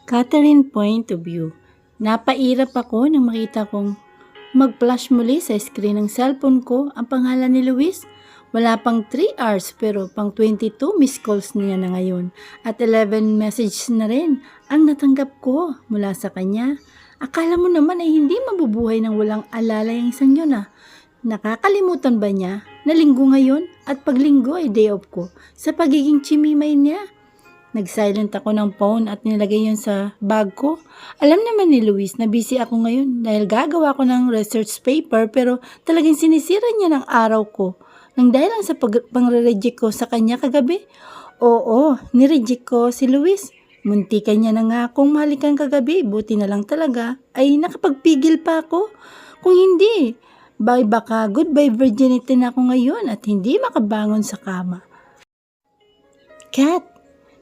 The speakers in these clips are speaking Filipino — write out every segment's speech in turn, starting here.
Catherine point of view. Napairap ako nang makita kong mag-flash muli sa screen ng cellphone ko ang pangalan ni Luis. Wala pang 3 hours pero pang 22 missed calls niya na ngayon at 11 messages na rin ang natanggap ko mula sa kanya. Akala mo naman ay hindi mabubuhay ng walang alala yung isang yun ah. Nakakalimutan ba niya na linggo ngayon at pag linggo ay day off ko sa pagiging chimimay niya? Nag-silent ako ng phone at nilagay yun sa bag ko. Alam naman ni Luis na busy ako ngayon dahil gagawa ko ng research paper pero talagang sinisira niya ng araw ko. Nang dahil lang sa pang-reject ko sa kanya kagabi. Oo, nireject ko si Luis. Muntikan niya na nga akong mahalikan kagabi. Buti na lang talaga ay nakapagpigil pa ako. Kung hindi, baka goodbye virginity na ako ngayon at hindi makabangon sa kama. Kat!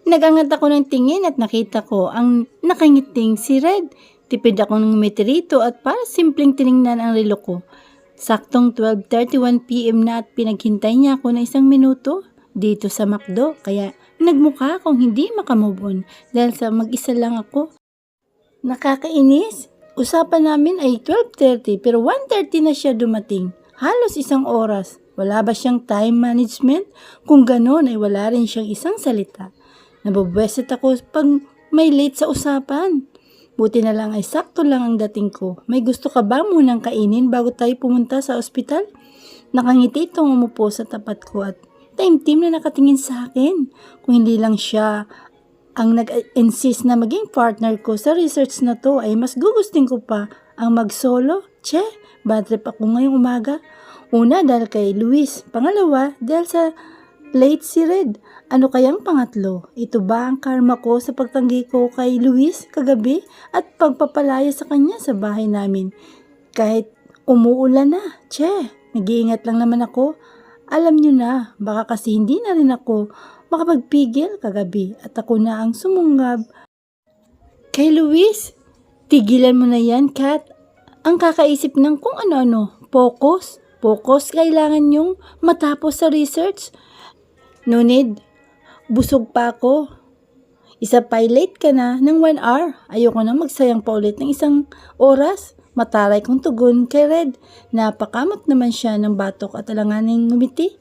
Nagangat ako ng tingin at nakita ko ang nakangiting si Red. Tipid ako ng meterito at para simpleng tiningnan ang relo ko. Saktong 12:31 PM na at pinaghintay niya ako na 1 minuto dito sa McDo. Kaya nagmukha akong hindi makamove on dahil sa mag-isa lang ako. Nakakainis. Usapan namin ay 12:30 pero 1:30 na siya dumating. Halos 1 oras. Wala ba siyang time management? Kung ganon ay wala rin siyang isang salita. Nabubweset ako pag may late sa usapan. Buti na lang ay sakto lang ang dating ko. May gusto ka ba munang kainin bago tayo pumunta sa ospital? Nakangiti itong umupo sa tapat ko at taimtim na nakatingin sa akin. Kung hindi lang siya ang nag-insist na maging partner ko sa research na to ay mas gugustin ko pa ang mag-solo. Che, bad trip ako ngayong umaga. Una dahil kay Luis. Pangalawa dahil sa late si Red. Ano kayang pangatlo? Ito ba ang karma ko sa pagtanggi ko kay Luis kagabi at pagpapalaya sa kanya sa bahay namin? Kahit umuulan na, che, nag-iingat lang naman ako. Alam nyo na, baka kasi hindi na rin ako makapagpigil kagabi at ako na ang sumungab. Kay Luis, tigilan mo na yan, Kat. Ang kakaisip ng kung ano-ano, focus kailangan yung matapos sa research. No need. Busog pa ako. Isa pa late ka na ng 1 hour. Ayoko na magsayang pa ulit ng 1 oras. Mataray kong tugon kay Red. Napakamot naman siya ng batok at alanganing ngumiti.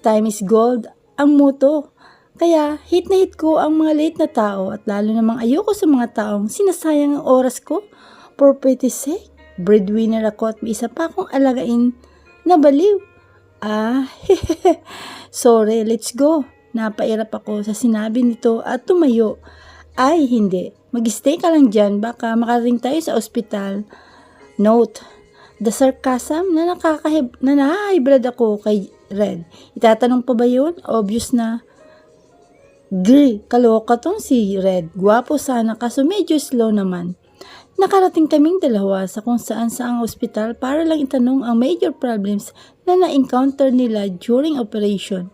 Time is gold ang motto. Kaya hit na hit ko ang mga late na tao at lalo namang ayoko sa mga taong sinasayang ang oras ko. For pity's sake, breadwinner ako at may isa pa akong alagain na baliw. Sorry, let's go. Napairap ako sa sinabi nito at tumayo. Ay, hindi. Mag-stay ka lang dyan. Baka makarating tayo sa ospital. Note, the sarcasm na nahahibrad ako kay Red. Itatanong pa ba yun? Obvious na. Kaloka tong si Red. Gwapo sana kaso medyo slow naman. Nakarating kaming dalawa sa kung saan saang ospital para lang itanong ang major problems na na-encounter nila during operation.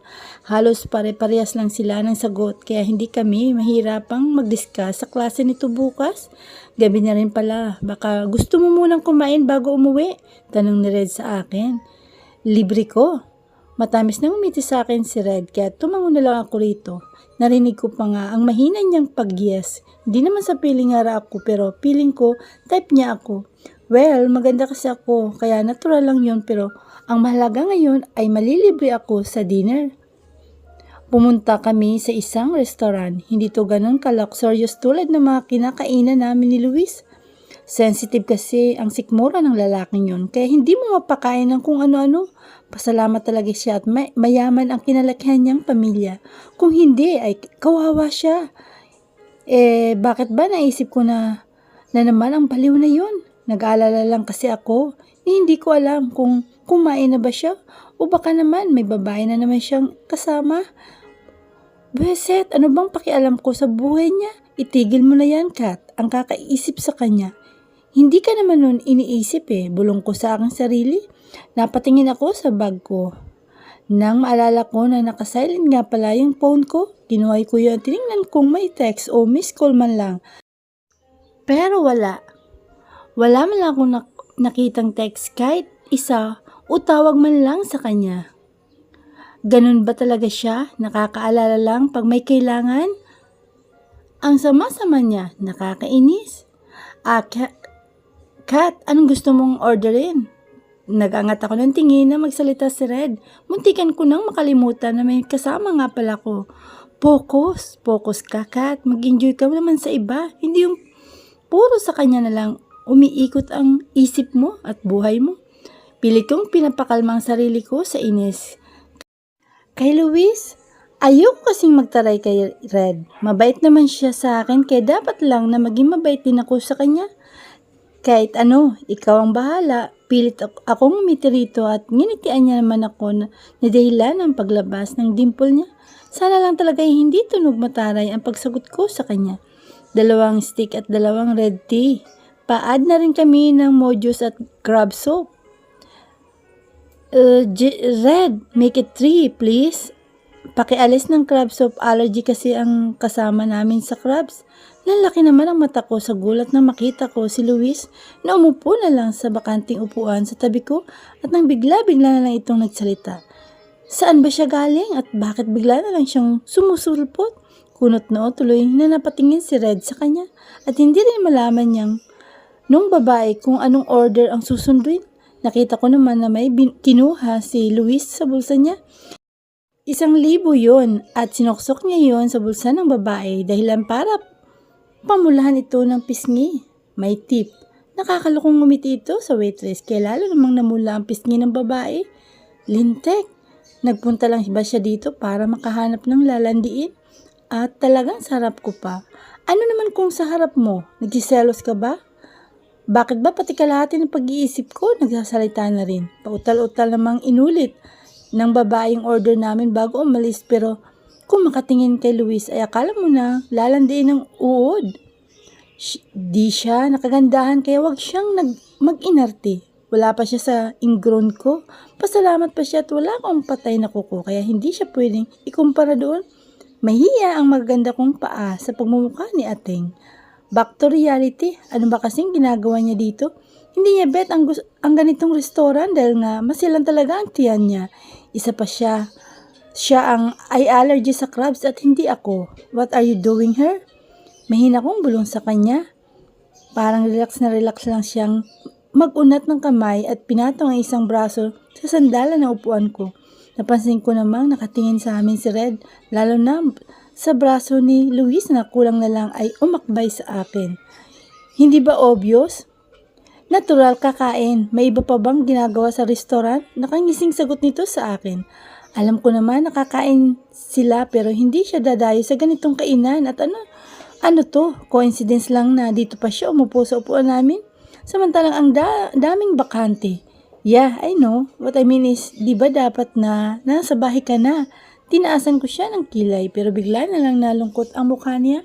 Halos pare-parehas lang sila ng sagot kaya hindi kami mahirapang mag-discuss sa klase nito bukas. Gabi na rin pala, baka gusto mo munang kumain bago umuwi? Tanong ni Red sa akin. Libre ko. Matamis na umiti sa akin si Red kaya tumango na lang ako rito. Narinig ko pa nga ang mahina niyang pag-yes. Hindi naman sa piling nga ako pero piling ko type niya ako. Well, maganda kasi ako kaya natural lang yun pero ang mahalaga ngayon ay malilibre ako sa dinner. Pumunta kami sa isang restaurant. Hindi to ganun ka-luxurious tulad ng mga kinakainan namin ni Luis. Sensitive kasi ang sikmura ng lalaking yun kaya hindi mo mapakain ng kung ano-ano. Pasalamat talaga siya at mayaman ang kinalakihan niyang pamilya. Kung hindi ay kawawa siya. Bakit ba naisip ko na naman ang baliw na yun? Nag-aalala lang kasi ako. Hindi ko alam kung kumain na ba siya o baka naman may babae na naman siyang kasama. Beset, ano bang pakialam ko sa buhay niya? Itigil mo na yan, Kat. Ang kakaisip sa kanya. Hindi ka naman nun iniisip bulong ko sa aking sarili. Napatingin ako sa bag ko. Nang maalala ko na nakasilent nga pala yung phone ko, kinuhay ko yun at tinignan kung may text o miss call man lang. Pero wala. Wala man lang akong nakitang text kahit isa o tawag man lang sa kanya. Ganun ba talaga siya? Nakakaalala lang pag may kailangan? Ang sama-sama niya, nakakainis. Kat, anong gusto mong orderin? Nag-angat ako ng tingin na magsalita si Red. Muntikan ko nang makalimutan na may kasama nga pala ko. Focus ka, Kat. Mag-enjoy ka naman sa iba. Hindi yung puro sa kanya na lang umiikot ang isip mo at buhay mo. Pilit kong pinapakalma ang sarili ko sa inis. Kay Luis, ayoko kasing magtaray kay Red. Mabait naman siya sa akin kaya dapat lang na maging mabait din ako sa kanya. Kahit ano, ikaw ang bahala. Pilit akong ngumiti rito at nginitian niya naman ako na dahilan ng paglabas ng dimple niya. Sana lang talaga hindi tunog mataray ang pagsagot ko sa kanya. 2 stick at 2 red tea. Pa-add na rin kami ng Mojos at crab soap. Red, make it 3 please. Pakialis ng crab soap, allergy kasi ang kasama namin sa crabs. Lalaki naman ang mata ko sa gulat na makita ko si Luis na umupo na lang sa bakanting upuan sa tabi ko at nang bigla-bigla na lang itong nagsalita. Saan ba siya galing at bakit bigla na lang siyang sumusulpot? Kunot noo tuloy na napatingin si Red sa kanya at hindi rin malaman niyang nung babae kung anong order ang susunduin. Nakita ko naman na may kinuha si Luis sa bulsa niya. 1,000 yun at sinuksok niya yon sa bulsa ng babae dahilan para pamulahan ito ng pisngi. May tip. Nakakalukong ngumiti ito sa waitress kaya lalo namang namula ang pisngi ng babae. Lintek. Nagpunta lang ba siya dito para makahanap ng lalandiin? At talagang sarap ko pa. Ano naman kung sa harap mo? Nagsiselos ka ba? Bakit ba pati kalahati ng pag-iisip ko nagsasalita na rin? Pautal-utal namang inulit ng babae yung order namin bago umalis pero kung makatingin kay Luis ay akala mo na lalandiin ng uod. Di siya nakagandahan kaya wag siyang mag-inarte. Wala pa siya sa ingrown ko. Pasalamat pa siya at wala akong patay na kuko kaya hindi siya pwedeng ikumpara doon. Mahiya ang magaganda kong paa sa pagmumukha ni Ateng. Back to reality, ano ba kasing ginagawa niya dito? Hindi niya bet ang ganitong restaurant dahil nga masilan talaga ang tiyan niya. Isa pa siya. Siya ang ay allergy sa crabs at hindi ako. What are you doing here? Mahina kong bulong sa kanya. Parang relax na relax lang siyang mag-unat ng kamay at pinatong ang isang braso sa sandalan ng upuan ko. Napansin ko namang nakatingin sa amin si Red, lalo na sa braso ni Luis na kulang na lang ay umakbay sa akin. Hindi ba obvious? Natural kakain. May iba pa bang ginagawa sa restaurant? Nakangising sagot nito sa akin. Alam ko naman nakakain sila pero hindi siya dadayo sa ganitong kainan at ano to? Coincidence lang na dito pa siya umupo sa upuan namin? Samantalang ang daming bakante. Yeah, I know. What I mean is, di ba dapat na nasa bahay ka na? Tinaasan ko siya ng kilay pero bigla na lang nalungkot ang mukha niya.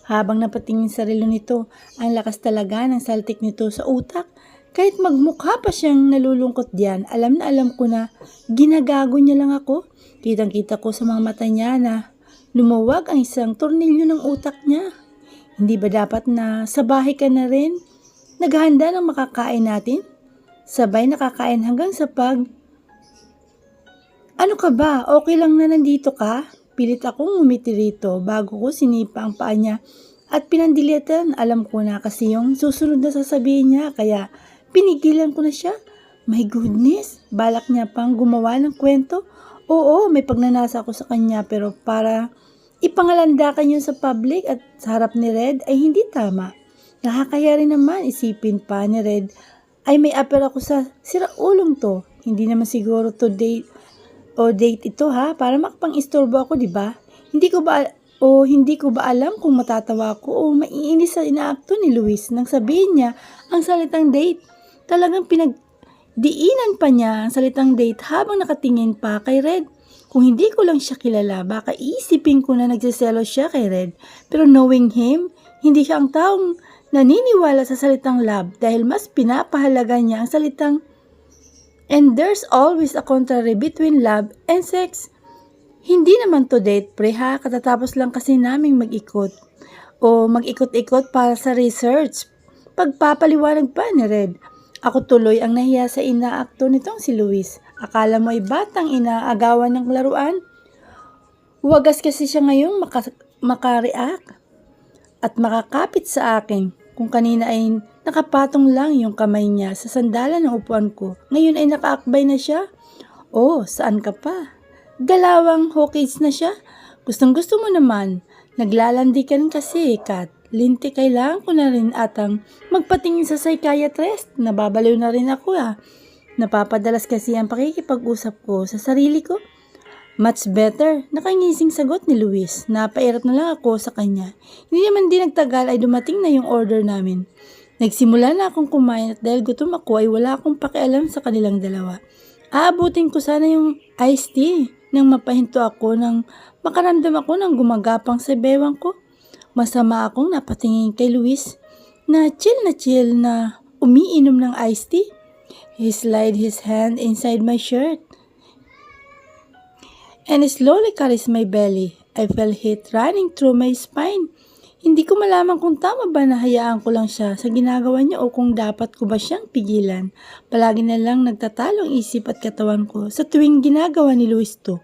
Habang napatingin sa relo nito, ang lakas talaga ng saltik nito sa utak. Kahit magmukha pa siyang nalulungkot diyan, alam na alam ko na ginagago niya lang ako. Kitang-kita ko sa mga mata niya na lumuwag ang isang tornilyo ng utak niya. Hindi ba dapat na sa bahay ka na rin? Naghahanda ng makakain natin? Sabay nakakain hanggang sa Ano ka ba? Okay lang na nandito ka? Pilit akong ngumiti rito bago ko sinipa ang paa niya at pinandilitan. Alam ko na kasi yung susunod na sasabihin niya kaya pinigilan ko na siya. My goodness, balak niya pang gumawa ng kwento. Oo, may pagnanasa ako sa kanya pero para ipangalandakan yun sa public at sa harap ni Red ay hindi tama. Nakakaya rin naman isipin pa ni Red ay may apel ako sa siraulong to. Hindi naman siguro to date ito ha para makapang-istorbo ako, di ba? Hindi ko ba alam kung matatawa ako o maiinis sa inaakto ni Luis nang sabihin niya ang salitang date. Talagang pinagdiinan pa niya ang salitang date habang nakatingin pa kay Red. Kung hindi ko lang siya kilala, baka iisipin ko na nagsiselos siya kay Red. Pero knowing him, hindi siya ang taong naniniwala sa salitang love dahil mas pinapahalaga niya ang salitang and there's always a contrary between love and sex. Hindi naman to date pre ha, katatapos lang kasi naming mag-ikot para sa research. Pagpapaliwanag pa ni Red. Ako tuloy ang nahiya sa inaakto nitong si Luis. Akala mo ay batang inaagawan ng laruan? Wagas kasi siya ngayong makareact. at makakapit sa akin. Kung kanina ay nakapatong lang yung kamay niya sa sandalan ng upuan ko, ngayon ay nakaakbay na siya. Oh, saan ka pa? Galawang hawkids na siya. Gustong gusto mo naman. Naglalandi ka rin kasi, Kat. Linti, kailangan ko na rin atang magpatingin sa psychiatrist. Nababaliw na rin ako Napapadalas kasi ang pakikipag-usap ko sa sarili ko. Much better, nakangising sagot ni Luis. Napairap na lang ako sa kanya. Hindi naman din nagtagal ay dumating na yung order namin. Nagsimula na akong kumain at dahil gutom ako ay wala akong pakialam sa kanilang dalawa. Aabutin ko sana yung iced tea nang mapahinto ako nang makaramdam ako ng gumagapang sa bewang ko. Masama akong napatingin kay Luis na chill na umiinom ng iced tea. He slid his hand inside my shirt and slowly caressed my belly. I felt heat running through my spine. Hindi ko malaman kung tama ba na hayaan ko lang siya sa ginagawa niya o kung dapat ko ba siyang pigilan. Palagi na lang nagtatalo ang isip at katawan ko sa tuwing ginagawa ni Luis to.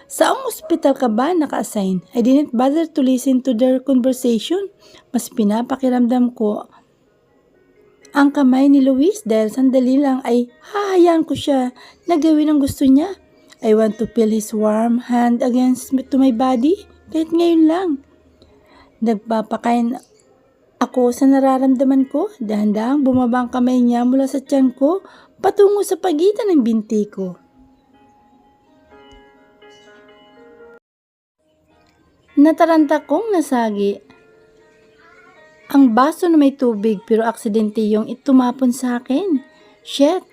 Saang ospital ka ba naka-assign? I didn't bother to listen to their conversation. Mas pinapakiramdam ko ang kamay ni Luis dahil sandali lang ay hahayaan ko siya na gawin ang gusto niya. I want to feel his warm hand against to my body kahit ngayon lang. Nagpapakain ako sa nararamdaman ko. Dahan-dahang bumaba ang kamay niya mula sa tiyan ko patungo sa pagitan ng binti ko. Nataranta kong nasagi ang baso na may tubig pero aksidente yung itumapon sa akin. Shit!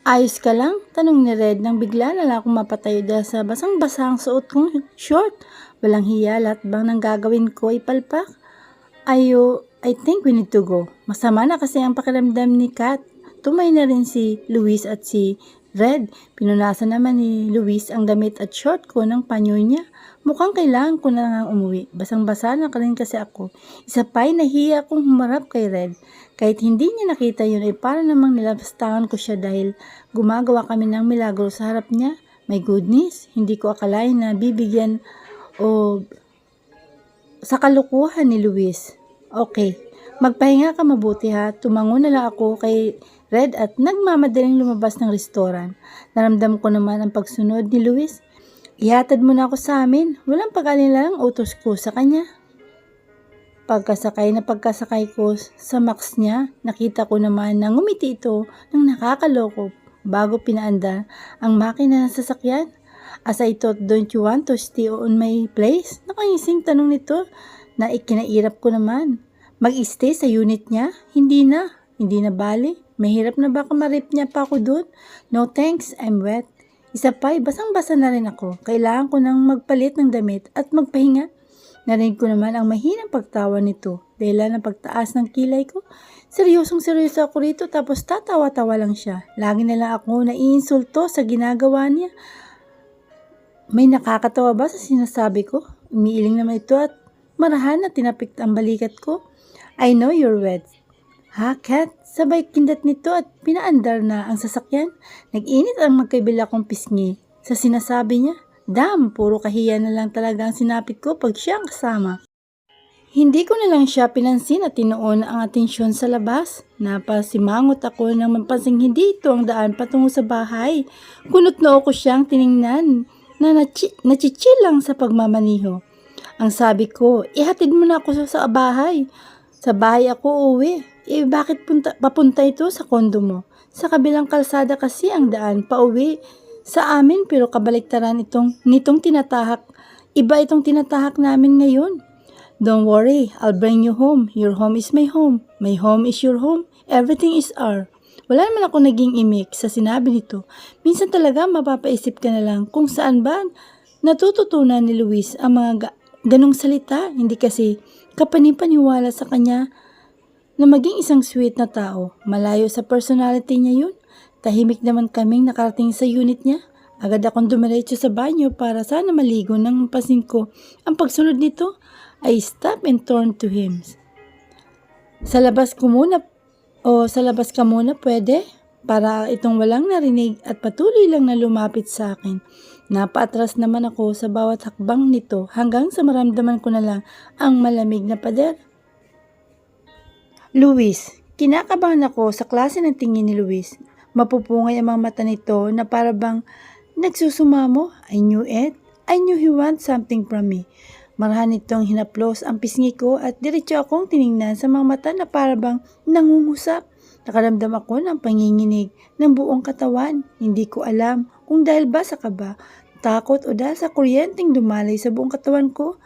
Ayos ka lang? Tanong ni Red nang bigla na lang akong mapatayo dahil sa basang-basa ang suot kong short. Walang hiya, lahat bang nang gagawin ko ay palpak? I think we need to go. Masama na kasi ang pakiramdam ni Kat. Tumay na rin si Luis at si Red. Pinunasan naman ni Luis ang damit at short ko ng panyo niya. Mukhang kailangan ko na nga umuwi. Basang-basa na rin kasi ako. Isa pa'y nahiya akong humarap kay Red. Kahit hindi niya nakita yun ay para namang nilabastangan ko siya dahil gumagawa kami ng milagro sa harap niya. My goodness, hindi ko akalain na bibigyan o sa kalukuhan ni Luis. Okay, magpahinga ka mabuti ha. Tumango na lang ako kay Red at nagmamadaling lumabas ng restaurant. Naramdam ko naman ang pagsunod ni Luis. Ihatid mo na ako sa amin. Walang pag-alala utos ko sa kanya. Pagkasakay ko sa Max niya, nakita ko naman na ngumiti ito ng nakakaloko bago pinaandar ang makina ng sasakyan. As I thought, don't you want to stay on my place? Nakangising tanong nito na ikinairap ko naman. Mag-stay sa unit niya? Hindi na bali. Mahirap na baka marip niya pa ako doon. No thanks, I'm wet. Isa pa, basang-basa na rin ako. Kailangan ko nang magpalit ng damit at magpahinga. Narinig ko naman ang mahinang pagtawa nito. Dahil ng pagtaas ng kilay ko. Seryosong-seryoso ako rito tapos tatawa-tawa lang siya. Lagi na lang ako naiinsulto sa ginagawa niya. May nakakatawa ba sa sinasabi ko? Umiiling naman ito at marahan na tinapik ang balikat ko. I know you're wet. Ha, Kat? Sabay kindat nito at pinaandar na ang sasakyan. Nag-init ang magkaibila kong pisngi sa sinasabi niya. Damn, puro kahiya na lang talaga ang sinapit ko pag siya ang kasama. Hindi ko na lang siya pinansin at tinuon ang atensyon sa labas. Napasimangot ako nang mapansing hindi ito ang daan patungo sa bahay. Kunot noo ko siyang tiningnan na nachichill lang sa pagmamaniho. Ang sabi ko, ihatid mo na ako sa bahay. Sa bahay ako uwi. Bakit papunta ito sa kondo mo? Sa kabilang kalsada kasi ang daan pauwi sa amin pero kabaliktaran nitong tinatahak. Iba itong tinatahak namin ngayon. Don't worry, I'll bring you home. Your home is my home. My home is your home. Everything is our. Wala naman ako naging imik sa sinabi nito. Minsan talaga mapapaisip ka na lang kung saan ba natututunan ni Luis ang mga ganong salita. Hindi kasi kapanipaniwala sa kanya na maging isang sweet na tao. Malayo sa personality niya yun. Tahimik naman kaming nakarating sa unit niya. Agad akong dumiretso sa banyo para sana maligo nang mapansin ko. Ang pagsunod nito ay stop and turn to him. Sa labas ka muna pwede? Para itong walang narinig at patuloy lang na lumapit sa akin. Napaatras naman ako sa bawat hakbang nito hanggang sa maramdaman ko na lang ang malamig na pader. Luis, kinakabahan ako sa klase ng tingin ni Luis. Mapupungay ang mga mata nito na para bang nagsusumamo. I knew it. I knew he wants something from me. Marahan nitong hinaplos ang pisngi ko at diretso akong tiningnan sa mga mata na para bang nangungusap. Nakaramdam ako ng panginginig ng buong katawan. Hindi ko alam kung dahil ba sa kaba, takot o dahil sa kuryenteng dumalay sa buong katawan ko.